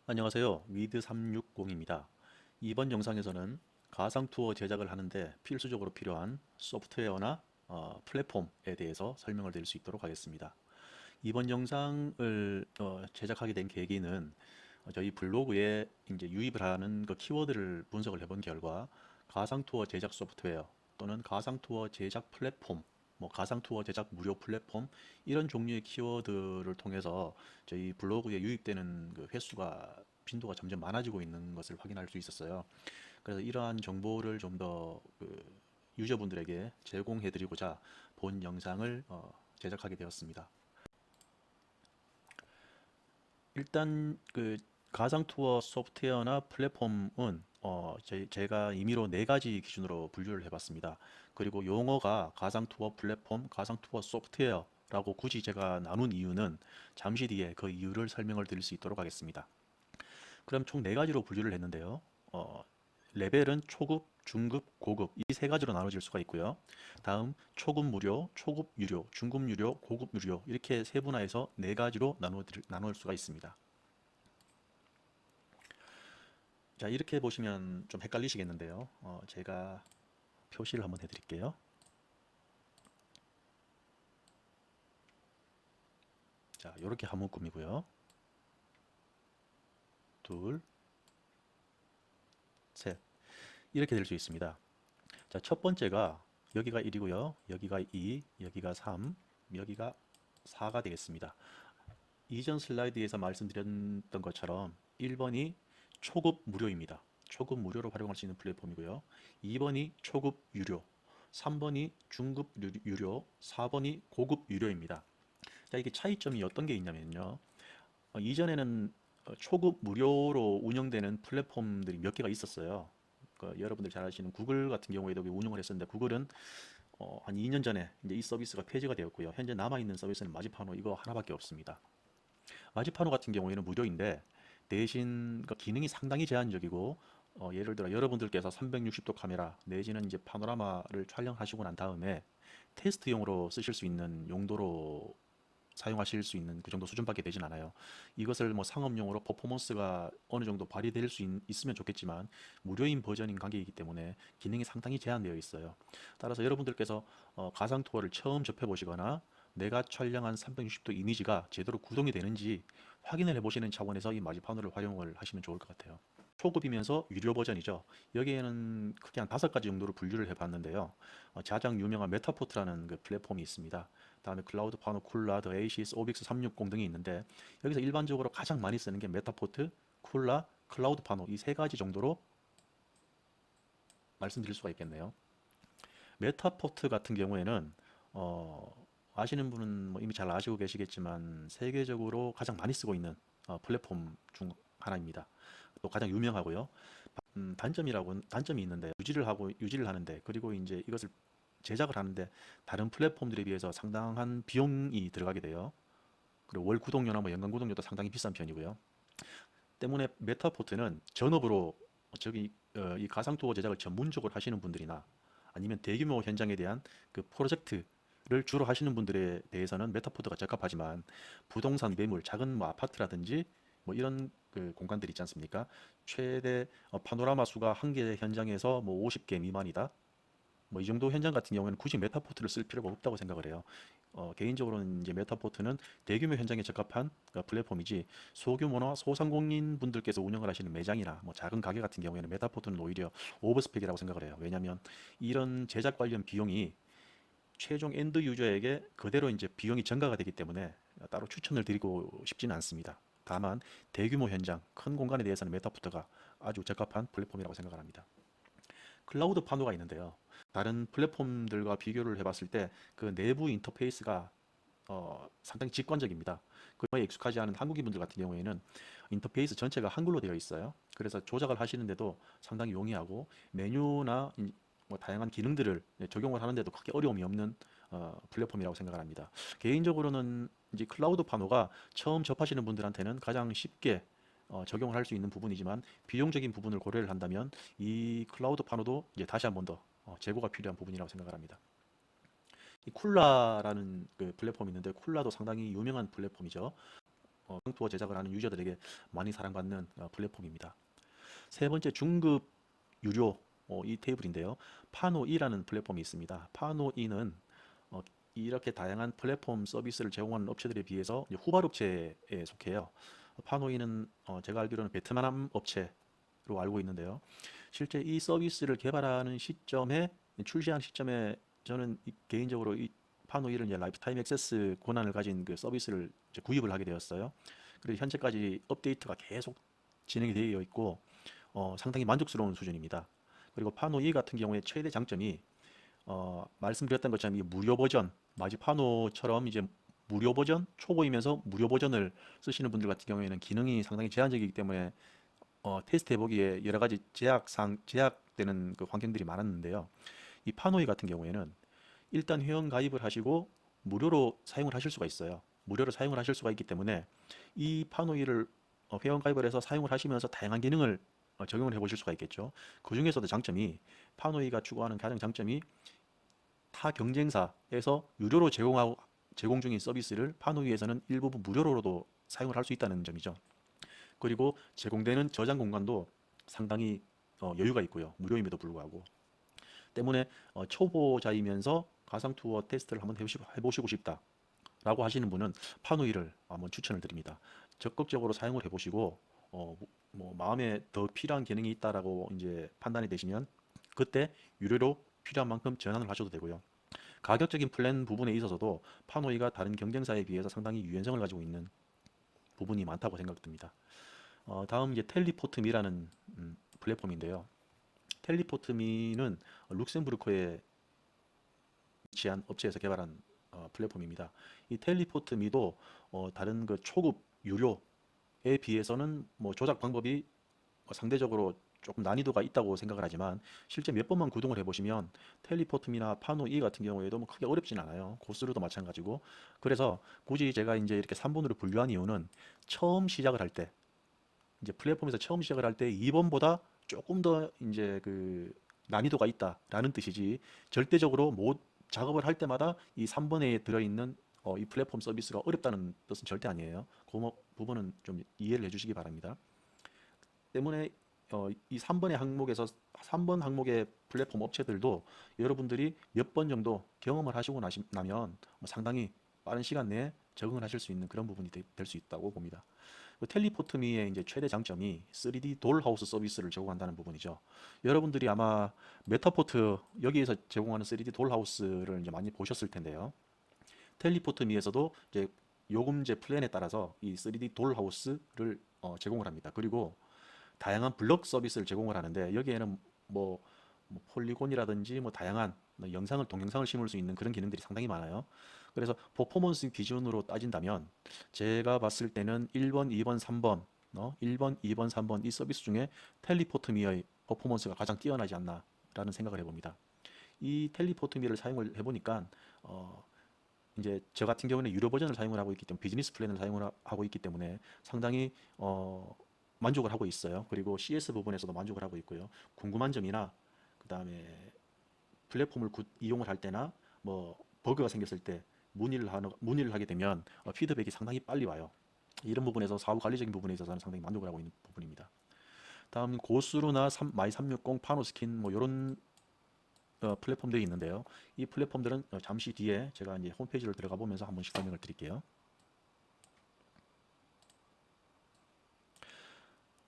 안녕하세요. 위드360입니다. 이번 영상에서는 가상 투어 제작을 하는데 필수적으로 필요한 소프트웨어나 플랫폼에 대해서 설명을 드릴 수 있도록 하겠습니다. 이번 영상을 제작하게 된 계기는 저희 블로그에 이제 유입을 하는 그 키워드를 분석을 해본 결과 가상 투어 제작 소프트웨어 또는 가상 투어 제작 플랫폼, 뭐 가상 투어 제작 무료 플랫폼 이런 종류의 키워드를 통해서 저희 블로그에 유입되는 그 횟수가 빈도가 점점 많아지고 있는 것을 확인할 수 있었어요. 그래서 이러한 정보를 좀 더 유저분들에게 제공해드리고자 본 영상을 제작하게 되었습니다. 일단 그 가상 투어 소프트웨어나 플랫폼은 제가 임의로 네 가지 기준으로 분류를 해봤습니다. 그리고 용어가 가상 투어 플랫폼, 가상 투어 소프트웨어라고 굳이 제가 나눈 이유는 잠시 뒤에 그 이유를 설명을 드릴 수 있도록 하겠습니다. 그럼 총 네 가지로 분류를 했는데요. 어, 레벨은 초급, 중급, 고급 이 세 가지로 나눠질 수가 있고요. 다음 초급 무료, 초급 유료, 중급 유료, 고급 유료 이렇게 세분화해서 네 가지로 나눌 수가 있습니다. 자, 이렇게 보시면 좀 헷갈리시겠는데요. 제가 표시를 한번 해드릴게요. 자, 이렇게 한 묶음이고요. 둘, 셋. 이렇게 될 수 있습니다. 자, 첫 번째가 여기가 1이고요. 여기가 2, 여기가 3, 여기가 4가 되겠습니다. 이전 슬라이드에서 말씀드렸던 것처럼 1번이 초급 무료입니다. 초급 무료로 활용할 수 있는 플랫폼이고요. 2번이 초급 유료, 3번이 중급 유료, 4번이 고급 유료입니다. 자, 이게 차이점이 어떤 게 있냐면요. 이전에는 초급 무료로 운영되는 플랫폼들이 몇 개가 있었어요. 여러분들 잘 아시는 구글 같은 경우에도 운영을 했었는데 구글은 한 2년 전에 이제 이 서비스가 폐지가 되었고요. 현재 남아있는 서비스는 마지파노 이거 하나밖에 없습니다. 마지파노 같은 경우에는 무료인데 대신 그 기능이 상당히 제한적이고 예를 들어 여러분들께서 360도 카메라 내지는 이제 파노라마를 촬영하시고 난 다음에 테스트용으로 쓰실 수 있는 용도로 사용하실 수 있는 그 정도 수준밖에 되진 않아요. 이것을 뭐 상업용으로 퍼포먼스가 어느 정도 발휘될 수 있으면 좋겠지만 무료인 버전인 관계이기 때문에 기능이 상당히 제한되어 있어요. 따라서 여러분들께서 가상 투어를 처음 접해 보시거나 내가 촬영한 360도 이미지가 제대로 구동이 되는지 확인을 해보시는 차원에서 이 마지판으로 활용을 하시면 좋을 것 같아요. 초급이면서 유료 버전이죠. 여기에는 크게 한 5가지 정도로 분류를 해봤는데요. 가장 유명한 메타포트라는 그 플랫폼이 있습니다. 다음에 클라우드 파노, 쿨라, 더 에이시스, 오빅스 360 등이 있는데 여기서 일반적으로 가장 많이 쓰는 게 메타포트, 쿨라, 클라우드 파노 이 세 가지 정도로 말씀드릴 수가 있겠네요. 메타포트 같은 경우에는 아시는 분은 뭐 이미 잘 아시고 계시겠지만 세계적으로 가장 많이 쓰고 있는 플랫폼 중 하나입니다. 또 가장 유명하고요. 단점이 있는데 유지를 하는데 그리고 이제 이것을 제작을 하는데 다른 플랫폼들에 비해서 상당한 비용이 들어가게 돼요. 그리고 월 구독료나 뭐 연간 구독료도 상당히 비싼 편이고요. 때문에 메타포트는 전업으로 이 가상 투어 제작을 전문적으로 하시는 분들이나 아니면 대규모 현장에 대한 그 프로젝트를 주로 하시는 분들에 대해서는 메타포트가 적합하지만 부동산 매물, 작은 뭐 아파트라든지 뭐 이런 그 공간들 있지 않습니까? 최대 파노라마 수가 한 개 현장에서 뭐 50개 미만이다. 뭐 이 정도 현장 같은 경우에는 굳이 메타포트를 쓸 필요가 없다고 생각을 해요. 개인적으로는 이제 메타포트는 대규모 현장에 적합한 플랫폼이지 소규모나 소상공인 분들께서 운영을 하시는 매장이나 뭐 작은 가게 같은 경우에는 메타포트는 오히려 오버스펙이라고 생각을 해요. 왜냐하면 이런 제작 관련 비용이 최종 엔드 유저에게 그대로 이제 비용이 전가가 되기 때문에 따로 추천을 드리고 싶지는 않습니다. 다만 대규모 현장, 큰 공간에 대해서는 메타포트가 아주 적합한 플랫폼이라고 생각을 합니다. 클라우드 파노가 있는데요. 다른 플랫폼들과 비교를 해봤을 때 그 내부 인터페이스가 상당히 직관적입니다. 그거에 익숙하지 않은 한국인 분들 같은 경우에는 인터페이스 전체가 한글로 되어 있어요. 그래서 조작을 하시는데도 상당히 용이하고 메뉴나 뭐 다양한 기능들을 적용을 하는데도 크게 어려움이 없는 플랫폼이라고 생각을 합니다. 개인적으로는 이제 클라우드 파노가 처음 접하시는 분들한테는 가장 쉽게 적용을 할 수 있는 부분이지만 비용적인 부분을 고려를 한다면 이 클라우드 파노도 이제 다시 한번 더 재고가 필요한 부분이라고 생각을 합니다. 이 쿨라라는 그 플랫폼이 있는데 쿨라도 상당히 유명한 플랫폼이죠. 투어 제작을 하는 유저들에게 많이 사랑받는 플랫폼입니다. 세 번째 중급 유료 이 테이블인데요. 파노이라는 플랫폼이 있습니다. 파노이는 이렇게 다양한 플랫폼 서비스를 제공하는 업체들에 비해서 이제 후발업체에 속해요. 파노이는 제가 알기로는 베트남 업체로 알고 있는데요. 실제 이 서비스를 개발하는 시점에 출시한 시점에 저는 개인적으로 이 파노이를 이제 라이프타임 액세스 권한을 가진 그 서비스를 이제 구입을 하게 되었어요. 그리고 현재까지 업데이트가 계속 진행이 되어 있고 상당히 만족스러운 수준입니다. 그리고 파노2 같은 경우에 최대 장점이 말씀드렸던 것처럼 이 무료 버전, 마지파노처럼 이제 무료 버전, 초보이면서 무료 버전을 쓰시는 분들 같은 경우에는 기능이 상당히 제한적이기 때문에 테스트 해보기에 여러 가지 제약되는 그 환경들이 많았는데요. 이 파노이 같은 경우에는 일단 회원 가입을 하시고 무료로 사용을 하실 수가 있어요. 무료로 사용을 하실 수가 있기 때문에 이 파노이를 회원 가입을 해서 사용을 하시면서 다양한 기능을 적용을 해 보실 수가 있겠죠. 그 중에서도 장점이 파노이가 추구하는 가장 장점이 타 경쟁사에서 유료로 제공 중인 서비스를 파노이에서는 일부분 무료로도 사용을 할 수 있다는 점이죠. 그리고 제공되는 저장 공간도 상당히 여유가 있고요. 무료임에도 불구하고. 때문에 초보자이면서 가상 투어 테스트를 한번 해보시고 싶다라고 하시는 분은 파노이를 한번 추천을 드립니다. 적극적으로 사용을 해보시고 뭐 마음에 더 필요한 기능이 있다라고 이제 판단이 되시면 그때 유료로 필요한 만큼 전환을 하셔도 되고요. 가격적인 플랜 부분에 있어서도 파노이가 다른 경쟁사에 비해서 상당히 유연성을 가지고 있는 부분이 많다고 생각됩니다. 다음 이제 텔리포트미라는 플랫폼인데요. 텔리포트미는 룩셈부르크에 위치한 업체에서 개발한 플랫폼입니다. 이 텔리포트미도 다른 그 초급 유료에 비해서는 뭐 조작 방법이 상대적으로 조금 난이도가 있다고 생각을 하지만 실제 몇 번만 구동을 해보시면 텔리포트미나 파노2 같은 경우에도 뭐 크게 어렵진 않아요. 고스루도 마찬가지고. 그래서 굳이 제가 이제 이렇게 3번으로 분류한 이유는 처음 시작을 할 때, 이제 플랫폼에서 처음 시작을 할 때 2번보다 조금 더 이제 그 난이도가 있다라는 뜻이지 절대적으로 작업을 할 때마다 이 3번에 들어있는 이 플랫폼 서비스가 어렵다는 뜻은 절대 아니에요. 그 부분은 좀 이해를 해주시기 바랍니다. 때문에 이 3번의 항목에서 3번 항목의 플랫폼 업체들도 여러분들이 몇 번 정도 경험을 하시고 나면 상당히 빠른 시간 내에 적응을 하실 수 있는 그런 부분이 될 수 있다고 봅니다. 텔리포트미의 이제 최대 장점이 3D 돌하우스 서비스를 제공한다는 부분이죠. 여러분들이 아마 메타포트 여기에서 제공하는 3D 돌하우스를 이제 많이 보셨을 텐데요. 텔리포트미에서도 이제 요금제 플랜에 따라서 이 3D 돌하우스를 제공을 합니다. 그리고 다양한 블록 서비스를 제공을 하는데 여기에는 뭐 폴리곤이라든지 뭐 다양한 영상을 동영상을 심을 수 있는 그런 기능들이 상당히 많아요. 그래서 퍼포먼스 기준으로 따진다면 제가 봤을 때는 1번, 2번, 3번 1번, 2번, 3번 이 서비스 중에 텔리포트미의 퍼포먼스가 가장 뛰어나지 않나라는 생각을 해봅니다. 이 텔리포트미를 사용을 해보니까 이제 저 같은 경우는 유료 버전을 사용을 하고 있기 때문에 비즈니스 플랜을 사용을 하고 있기 때문에 상당히 만족을 하고 있어요. 그리고 CS 부분에서도 만족을 하고 있고요. 궁금한 점이나 그 다음에 플랫폼을 이용을 할 때나 뭐 버그가 생겼을 때 문의를 하게 되면 피드백이 상당히 빨리 와요. 이런 부분에서 사후 관리적인 부분에 있어서는 상당히 만족을 하고 있는 부분입니다. 다음 고스루나 마이 360, 파노스킨 뭐 이런 플랫폼들이 있는데요. 이 플랫폼들은 잠시 뒤에 제가 이제 홈페이지를 들어가 보면서 한 번씩 설명을 드릴게요.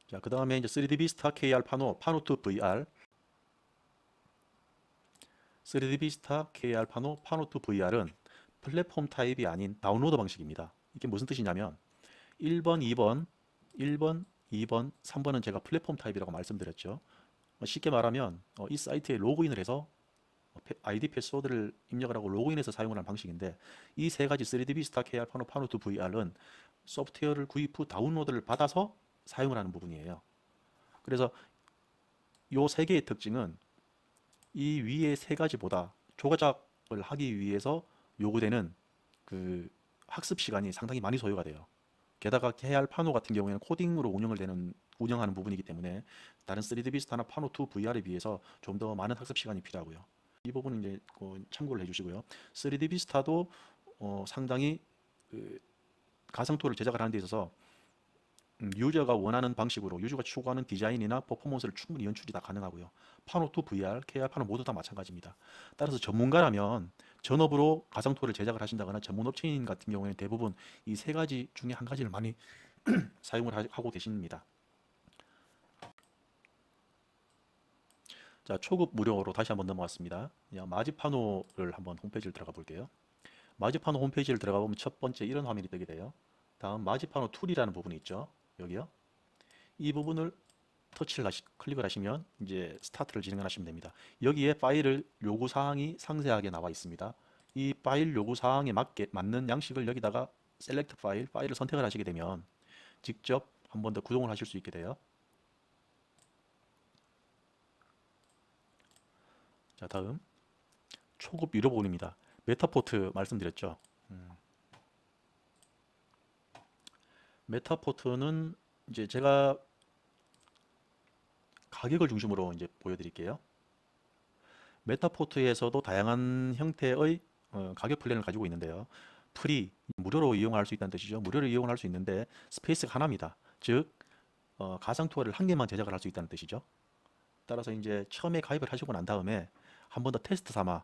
자, 그 다음에 이제 3D 비스타 KR 파노2 VR 3D 비스타 KR 파노2 VR은 플랫폼 타입이 아닌 다운로드 방식입니다. 이게 무슨 뜻이냐면 1번, 2번, 1번, 2번, 3번은 제가 플랫폼 타입이라고 말씀드렸죠. 쉽게 말하면 이 사이트에 로그인을 해서 아이디 패스워드를 입력을 하고 로그인해서 사용을 하는 방식인데 이 세 가지 3D 비스타 KR 파노2 VR은 소프트웨어를 구입 후 다운로드를 받아서 사용을 하는 부분이에요. 그래서 이 세 개의 특징은 이 위의 세 가지보다 조작을 하기 위해서 요구되는 그 학습 시간이 상당히 많이 소요가 돼요. 게다가 KR 파노 같은 경우에는 코딩으로 운영하는 부분이기 때문에 다른 3D 비스타나 파노2 VR에 비해서 좀 더 많은 학습 시간이 필요하고요. 이 부분은 이제 참고를 해주시고요. 3D 비스타도 상당히 가상 투어를 제작을 하는 데 있어서 유저가 원하는 방식으로 유저가 추구하는 디자인이나 퍼포먼스를 충분히 연출이 다 가능하고요. 파노2 VR, KR 파노 모두 다 마찬가지입니다. 따라서 전문가라면 전업으로 가상 투어를 제작을 하신다거나 전문 업체인 같은 경우에는 대부분 이 세 가지 중에 한 가지를 많이 사용을 하고 계십니다. 자, 초급 무료로 다시 한번 넘어왔습니다. 마지파노를 한번 홈페이지를 들어가 볼게요. 마지파노 홈페이지를 들어가 보면 첫 번째 이런 화면이 뜨게 돼요. 다음 마지파노 툴이라는 부분이 있죠. 여기요. 이 부분을 클릭을 하시면 이제 스타트를 진행하시면 됩니다. 여기에 파일을 요구 사항이 상세하게 나와 있습니다. 이 파일 요구 사항에 맞는 양식을 여기다가 셀렉트 파일을 선택을 하시게 되면 직접 한 번 더 구동을 하실 수 있게 돼요. 자, 다음 초급 유료 부분입니다. 메타포트 말씀드렸죠. 메타포트는 이제 제가 가격을 중심으로 이제 보여드릴게요. 메타포트에서도 다양한 형태의 가격 플랜을 가지고 있는데요. 프리, 무료로 이용할 수 있다는 뜻이죠. 무료로 이용할 수 있는데 스페이스가 하나입니다. 즉 가상 투어를 한 개만 제작을 할 수 있다는 뜻이죠. 따라서 이제 처음에 가입을 하시고 난 다음에 한 번 더 테스트 삼아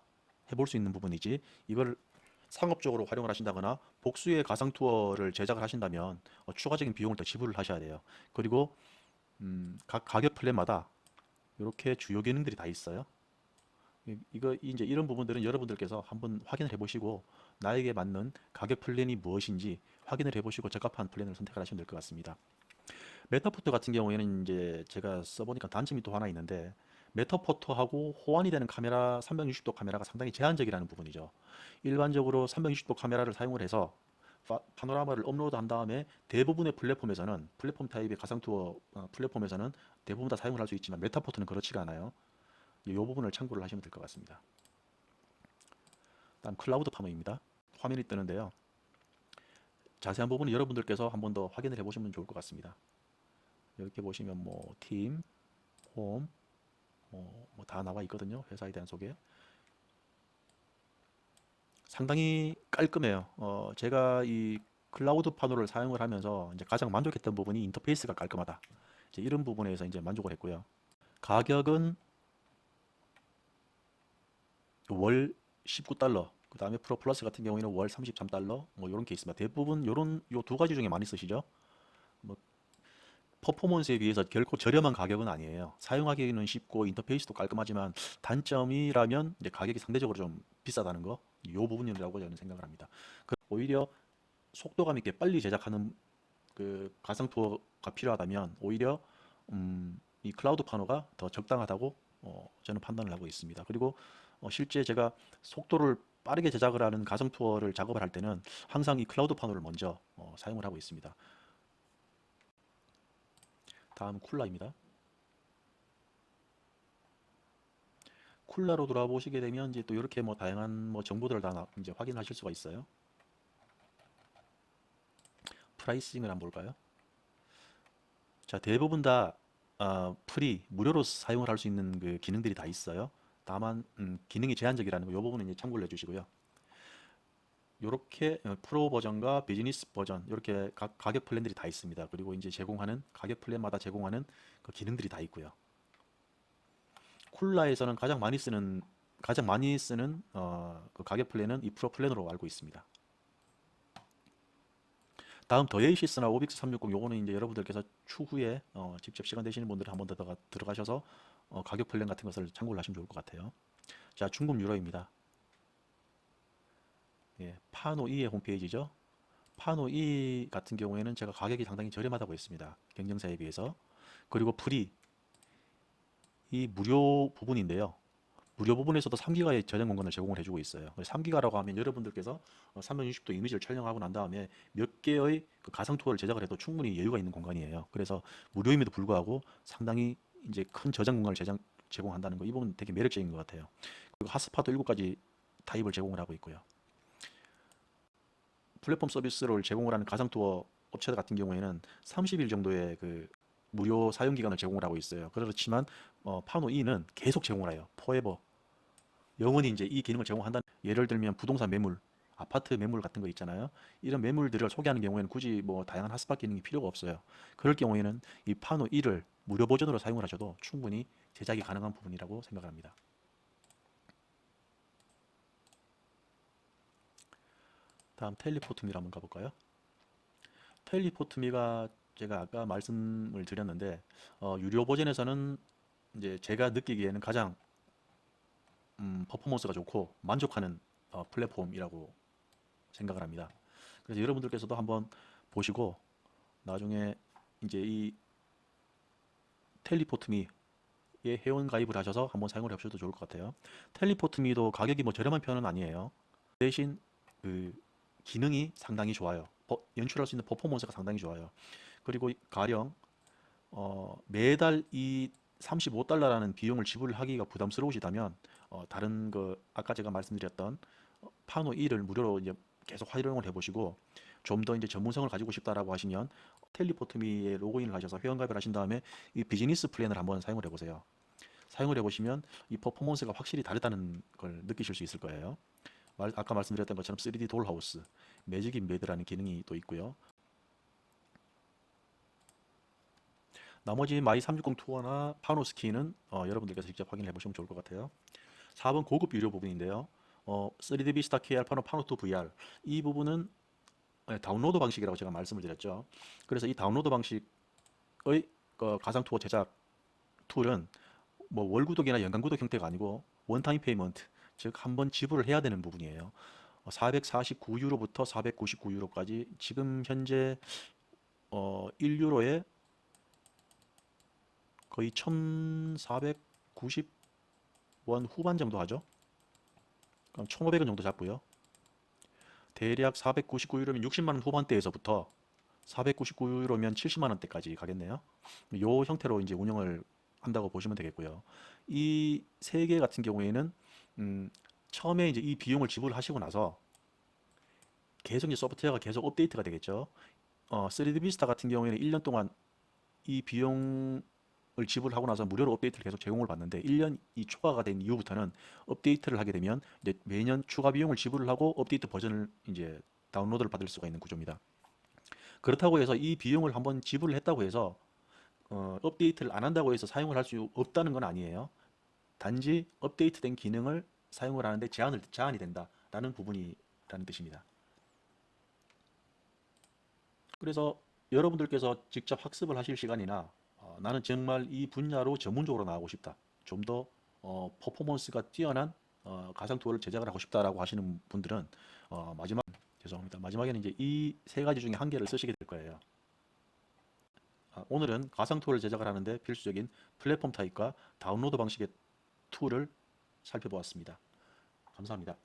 해볼 수 있는 부분이지, 이걸 상업적으로 활용을 하신다거나 복수의 가상 투어를 제작을 하신다면 추가적인 비용을 더 지불을 하셔야 돼요. 그리고 각 가격 플랜마다 이렇게 주요 기능들이 다 있어요. 이거 이제 이런 부분들은 여러분들께서 한번 확인을 해보시고 나에게 맞는 가격 플랜이 무엇인지 확인을 해보시고 적합한 플랜을 선택을 하시면 될 것 같습니다. 메타포토 같은 경우에는 이제 제가 써보니까 단점이 또 하나 있는데, 메타포토하고 호환이 되는 카메라 360도 카메라가 상당히 제한적이라는 부분이죠. 일반적으로 360도 카메라를 사용을 해서 파노라마를 업로드한 다음에 대부분의 플랫폼 타입의 가상투어 플랫폼에서는 대부분 다 사용을 할 수 있지만 메타포토는 그렇지가 않아요. 이 부분을 참고를 하시면 될 것 같습니다. 다음 클라우드 파노입니다. 화면이 뜨는데요. 자세한 부분은 여러분들께서 한 번 더 확인을 해보시면 좋을 것 같습니다. 이렇게 보시면 뭐 팀, 홈, 뭐 다 나와 있거든요. 회사에 대한 소개. 상당히 깔끔해요. 제가 이 클라우드 파노를 사용을 하면서 이제 가장 만족했던 부분이 인터페이스가 깔끔하다. 이제 이런 부분에서 이제 만족을 했고요. 가격은 월 19달러, 그 다음에 프로 플러스 같은 경우에는 월 33달러, 뭐 이런 게 있습니다. 대부분 요 두 가지 중에 많이 쓰시죠. 뭐 퍼포먼스에 비해서 결코 저렴한 가격은 아니에요. 사용하기는 쉽고 인터페이스도 깔끔하지만 단점이라면 이제 가격이 상대적으로 좀 비싸다는 거, 이 부분이라고 저는 생각을 합니다. 오히려 속도감 있게 빨리 제작하는 그 가상 투어가 필요하다면 오히려 이 클라우드 파노가 더 적당하다고 저는 판단을 하고 있습니다. 그리고 실제 제가 속도를 빠르게 제작을 하는 가상 투어를 작업을 할 때는 항상 이 클라우드 파노를 먼저 사용을 하고 있습니다. 다음 쿨라입니다. 쿨라로 돌아보시게 되면 이제 또 이렇게 뭐 다양한 뭐 정보들을 다 이제 확인하실 수가 있어요. 프라이싱을 한번 볼까요? 자, 대부분 다 프리 무료로 사용을 할 수 있는 그 기능들이 다 있어요. 다만 기능이 제한적이라는 거, 이 부분은 이제 참고를 해주시고요. 이렇게 프로 버전과 비즈니스 버전 이렇게 각 가격 플랜들이 다 있습니다. 그리고 이제 제공하는 가격 플랜마다 제공하는 그 기능들이 다 있고요. 쿨라에서는 가장 많이 쓰는 그 가격 플랜은 이 프로 플랜으로 알고 있습니다. 다음 더에이시스나 오빅스 360, 요거는 이제 여러분들께서 추후에 직접 시간 되시는 분들은 한번 더 들어가셔서 가격 플랜 같은 것을 참고를 하시면 좋을 것 같아요. 자, 중급 유로입니다. 예, 파노 2의 홈페이지죠. 파노 2 같은 경우에는 제가 가격이 상당히 저렴하다고 했습니다. 경쟁사에 비해서. 그리고 프리, 이 무료 부분인데요. 무료 부분에서도 3기가의 저장 공간을 제공을 해주고 있어요. 3기가라고 하면 여러분들께서 360도 이미지를 촬영하고 난 다음에 몇 개의 그 가상 투어를 제작을 해도 충분히 여유가 있는 공간이에요. 그래서 무료임에도 불구하고 상당히 이제 큰 저장 공간을 제공한다는 거, 이 부분 되게 매력적인 것 같아요. 그리고 핫스팟도 7가지 타입을 제공을 하고 있고요. 플랫폼 서비스를 제공을 하는 가상 투어 업체 같은 경우에는 30일 정도의 그 무료 사용 기간을 제공을 하고 있어요. 그렇지만 파노 2는 계속 제공을 해요. 포에버. 영원히 이제 이 기능을 제공한다는, 예를 들면 부동산 매물, 아파트 매물 같은 거 있잖아요. 이런 매물들을 소개하는 경우에는 굳이 뭐 다양한 핫스팟 기능이 필요가 없어요. 그럴 경우에는 이 파노 1을 무료 버전으로 사용을 하셔도 충분히 제작이 가능한 부분이라고 생각합니다. 다음 텔리포트미를 한번 가볼까요? 텔리포트미가 제가 아까 말씀을 드렸는데 유료 버전에서는 이제 제가 느끼기에는 가장 퍼포먼스가 좋고 만족하는 플랫폼이라고 생각을 합니다. 그래서 여러분들께서도 한번 보시고 나중에 이제 이 텔리포트미에 회원 가입을 하셔서 한번 사용을 해보셔도 좋을 것 같아요. 텔리포트미도 가격이 뭐 저렴한 편은 아니에요. 대신 그 기능이 상당히 좋아요. 연출할 수 있는 퍼포먼스가 상당히 좋아요. 그리고 가령 매달 이 35달러라는 비용을 지불하기가 부담스러우시다면 다른 그 아까 제가 말씀드렸던 파노 1을 무료로 이제 계속 활용을 해보시고 좀 더 이제 전문성을 가지고 싶다라고 하시면 텔리포트미에 로그인을 하셔서 회원가입을 하신 다음에 이 비즈니스 플랜을 한번 사용을 해보세요. 사용을 해보시면 이 퍼포먼스가 확실히 다르다는 걸 느끼실 수 있을 거예요. 아까 말씀드렸던 것처럼 3D 돌하우스, 매직 인베드라는 기능이 또 있고요. 나머지 마이 360 투어나 파노스키는 여러분들께서 직접 확인해 보시면 좋을 것 같아요. 4번 고급 유료 부분인데요. 3D 비스타 KR 파노2 VR 이 부분은 다운로드 방식이라고 제가 말씀을 드렸죠. 그래서 이 다운로드 방식의 가상 투어 제작 툴은 뭐 월구독이나 연간구독 형태가 아니고 원타임 페이먼트, 즉 한번 지불을 해야 되는 부분이에요. 449유로부터 499유로까지 지금 현재 1유로에 거의 1490원 후반 정도 하죠. 그럼 1500원 정도 잡고요. 대략 499유로면 60만원 후반대에서부터 499유로면 70만원대까지 가겠네요. 이 형태로 이제 운영을 한다고 보시면 되겠고요. 이 세 개 같은 경우에는 처음에 이제 이 비용을 지불하시고 나서 계속 이제 소프트웨어가 계속 업데이트가 되겠죠. 3D 비스타 같은 경우에는 1년 동안 이 비용을 지불하고 나서 무료로 업데이트를 계속 제공을 받는데 1년이 초과가 된 이후부터는 업데이트를 하게 되면 이제 매년 추가 비용을 지불을 하고 업데이트 버전을 이제 다운로드를 받을 수가 있는 구조입니다. 그렇다고 해서 이 비용을 한번 지불을 했다고 해서 업데이트를 안 한다고 해서 사용을 할 수 없다는 건 아니에요. 단지 업데이트된 기능을 사용을 하는데 제한이 된다라는 부분이라는 뜻입니다. 그래서 여러분들께서 직접 학습을 하실 시간이나 나는 정말 이 분야로 전문적으로 나가고 싶다. 좀 더 퍼포먼스가 뛰어난 가상 투어를 제작을 하고 싶다라고 하시는 분들은 죄송합니다. 마지막에는 이제 이 세 가지 중에 한 개를 쓰시게 될 거예요. 오늘은 가상 툴을 제작을 하는데 필수적인 플랫폼 타입과 다운로드 방식의 툴을 살펴보았습니다. 감사합니다.